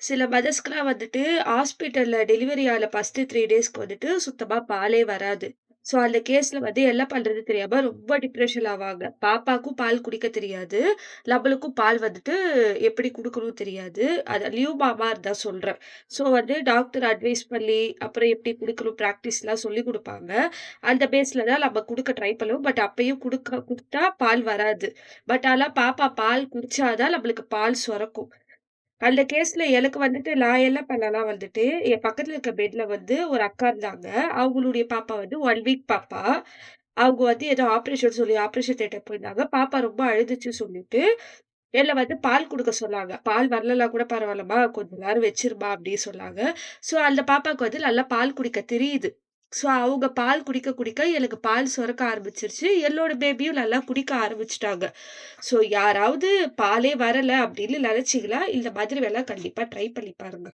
சில மதர்ஸ்க்குலாம் வந்துட்டு ஹாஸ்பிட்டல்ல டெலிவரி ஆன ஃபர்ஸ்ட் 3 டேஸ்க்கு வந்துட்டு சுத்தமா பாலே வராது. ஸோ அந்த கேஸ்ல வந்து என்ன பண்றது தெரியாம ரொம்ப டிப்ரஷன் ஆவாங்க. பாப்பாக்கும் பால் குடிக்க தெரியாது. நம்மளுக்கும் பால் வந்துட்டு எப்படி குடுக்கணும்னு தெரியாது. அது நியூ மாமா இருந்தா சொல்றேன். ஸோ வந்து டாக்டர் அட்வைஸ் பண்ணி, அப்புறம் எப்படி குடுக்கணும் பிராக்டிஸ்லாம் சொல்லிக் குடுப்பாங்க. அந்த பேஸ்ல தான் நம்ம குடுக்க ட்ரை பண்ணுவோம். பட் அப்பயும் குடுத்தா பால் வராது. பட் ஆனா பாப்பா பால் குடிச்சா தான் நம்மளுக்கு பால் சுரக்கும். அந்த கேஸ்ல எனக்கு வந்துட்டு நான் என்ன பண்ணேன்னா வந்துட்டு, என் பக்கத்துல இருக்க பெட்ல வந்து ஒரு அக்கா இருந்தாங்க. அவங்களுடைய பாப்பா வந்து 1 வீக் பாப்பா. அவங்க வந்து ஏதோ ஆப்ரேஷன் சொல்லி ஆப்ரேஷன் தியேட்டர் போயிருந்தாங்க. பாப்பா ரொம்ப அழுதுச்சு சொல்லிட்டு, என்ன வந்து பால் குடுக்க சொன்னாங்க. பால் வரலனா கூட பரவால்லம்மா, கொஞ்ச நேரம் வச்சிருமா அப்டின்னு சொன்னாங்க. ஸோ அந்த பாப்பாக்கு வந்து நல்லா பால் குடிக்க தெரியுது. ஸோ அவங்க பால் குடிக்க குடிக்க எனக்கு பால் சுரக்க ஆரம்பிச்சுருச்சு. என்னோட பேபியும் நல்லா குடிக்க ஆரம்பிச்சுட்டாங்க. ஸோ யாராவது பாலே வரல அப்படின்னு நெனச்சீங்கன்னா, இந்த மாதிரி வேணா கண்டிப்பா ட்ரை பண்ணி பாருங்க.